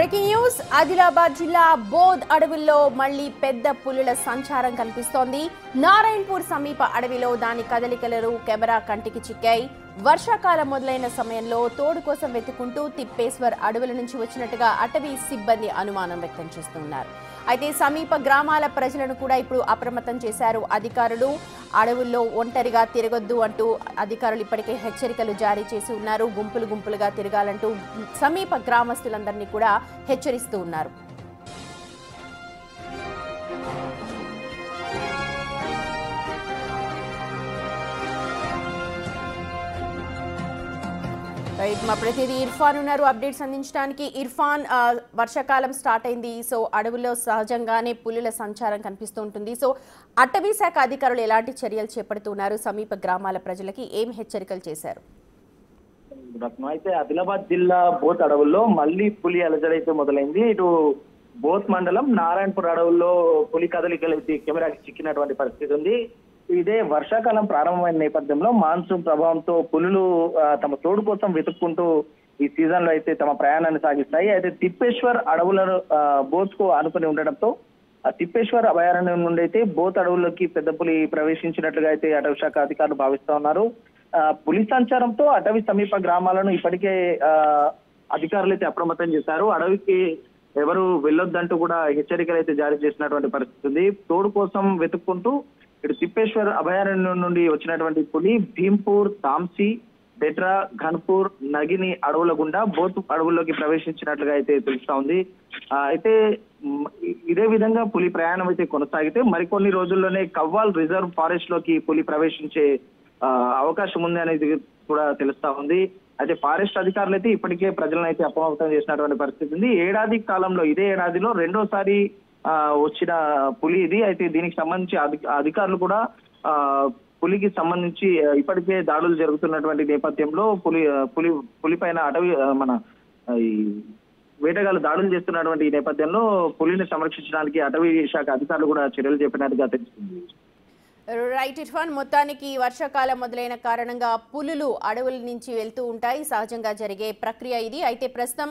Breaking news Adilabad జిల్లా బోధ్ అడవుల్లో మళ్లీ పెద్ద పులుల సంచారం కనిపిస్తోంది. నారాయణపూర్ సమీప అడవిలో దాని కదలికలు కెమెరా కంటికి చిక్కాయి. వర్షాకాలం మొదలైన సమయంలో తోడు కోసం వెతుకుంటూ తిప్పేశ్వర్ అడవుల నుంచి వచ్చినట్టుగా అటవీ సిబ్బంది అనుమానం వ్యక్తం చేస్తున్నారు. అయితే సమీప గ్రామాల ప్రజలను కూడా ఇప్పుడు అప్రమత్తం చేశారు అధికారులు. అడవుల్లో ఒంటరిగా తిరగొద్దు అంటూ అధికారులు ఇప్పటికే హెచ్చరికలు జారీ చేసి ఉన్నారు. గుంపులు గుంపులుగా తిరగాలంటూ సమీప గ్రామస్తులందరినీ కూడా హెచ్చరిస్తూ ఉన్నారు. మా ప్రతినిధి ఇర్ఫాన్ ఉన్నారు అప్డేట్స్ అందించడానికి. ఇర్ఫాన్, వర్షాకాలం స్టార్ట్ అయింది. సో అడవుల్లో సహజంగానే పులుల సంచారం కనిపిస్తూ ఉంటుంది. సో అటవీ శాఖ అధికారులు ఎలాంటి చర్యలు చేపడుతున్నారు? సమీప గ్రామాల ప్రజలకి ఏం హెచ్చరికలు చేశారు? అయితే ఆదిలాబాద్ జిల్లా బోత్ అడవుల్లో మళ్లీ పులి అలజడైతే మొదలైంది. ఇటు బోత్ మండలం నారాయణపూర్ అడవుల్లో పులి కదలికలు కెమెరాకి చిక్కినటువంటి పరిస్థితి ఉంది. ఇదే వర్షాకాలం ప్రారంభమైన నేపథ్యంలో మాన్సూన్ ప్రభావంతో పులులు తమ తోడు కోసం వెతుక్కుంటూ ఈ సీజన్ లో అయితే తమ ప్రయాణాన్ని సాగిస్తాయి. అయితే తిప్పేశ్వర్ అడవుల బోత్ కు ఆనుకుని ఉండడంతో తిప్పేశ్వర్ అభయారణ్యం నుండి అయితే బోత్ అడవుల్లోకి పెద్ద పులి ప్రవేశించినట్లుగా అయితే అటవీ శాఖ అధికారులు భావిస్తా ఉన్నారు. పులి సంచారంతో అటవీ సమీప గ్రామాలను ఇప్పటికే అధికారులు అయితే అప్రమత్తం చేశారు. అడవికి ఎవరు వెళ్ళొద్దంటూ కూడా హెచ్చరికలు అయితే జారీ చేసినటువంటి పరిస్థితి ఉంది. తోడు కోసం వెతుక్కుంటూ ఇటు తిప్పేశ్వర్ అభయారణ్యం నుండి వచ్చినటువంటి పులి భీంపూర్, తాంసీ, బెట్రా, ఘన్పూర్, నగిని అడవుల గుండా బోత్ అడవుల్లోకి ప్రవేశించినట్లుగా అయితే తెలుస్తా ఉంది. అయితే ఇదే విధంగా పులి ప్రయాణం అయితే కొనసాగితే మరికొన్ని రోజుల్లోనే కవ్వాల్ రిజర్వ్ ఫారెస్ట్ లోకి పులి ప్రవేశించే అవకాశం ఉంది అనేది కూడా తెలుస్తా ఉంది. అయితే ఫారెస్ట్ అధికారులు అయితే ఇప్పటికే ప్రజలను అయితే అప్రమత్తం చేసినటువంటి పరిస్థితి ఉంది. ఏడాది కాలంలో ఇదే ఏడాదిలో రెండోసారి వచ్చిన పులి ఇది. అయితే దీనికి సంబంధించి అధికారులు కూడా పులికి సంబంధించి ఇప్పటికే దాడులు జరుగుతున్నటువంటి నేపథ్యంలో పులి పైన అటవీ ఈ వేటగాళ్ళు దాడులు చేస్తున్నటువంటి ఈ నేపథ్యంలో పులిని సంరక్షించడానికి అటవీ శాఖ అధికారులు కూడా చర్యలు చేపట్టినట్టుగా తెలుస్తుంది. రైట్ ఇర్ఫాన్, మొత్తానికి వర్షాకాలం మొదలైన కారణంగా పులులు అడవుల నుంచి వెళ్తూ ఉంటాయి. సహజంగా జరిగే ప్రక్రియ ఇది. అయితే ప్రస్తుతం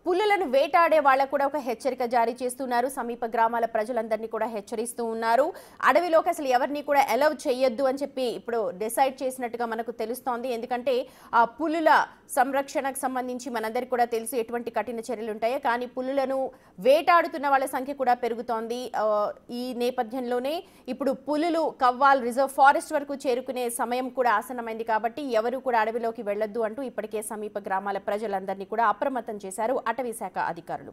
పులులను వేటాడే వాళ్ళకు కూడా ఒక హెచ్చరిక జారీ చేస్తున్నారు. సమీప గ్రామాల ప్రజలందరినీ కూడా హెచ్చరిస్తూ ఉన్నారు. అడవిలోకి అసలు ఎవరిని కూడా అలౌ చేయొద్దు అని చెప్పి ఇప్పుడు డిసైడ్ చేసినట్టుగా మనకు తెలుస్తోంది. ఎందుకంటే ఆ పులుల సంరక్షణకు సంబంధించి మనందరికీ కూడా తెలుసు ఎటువంటి కఠిన చర్యలు ఉంటాయో. కానీ పులులను వేటాడుతున్న వాళ్ళ సంఖ్య కూడా పెరుగుతోంది. ఈ నేపథ్యంలోనే ఇప్పుడు పులులు కవ్వాల్ రిజర్వ్ ఫారెస్ట్ వరకు చేరుకునే సమయం కూడా ఆసన్నమైంది. కాబట్టి ఎవరు కూడా అడవిలోకి వెళ్లొద్దు అంటూ ఇప్పటికే సమీప గ్రామాల ప్రజలందరినీ కూడా అప్రమత్తం చేశారు అటవీ శాఖ అధికారులు.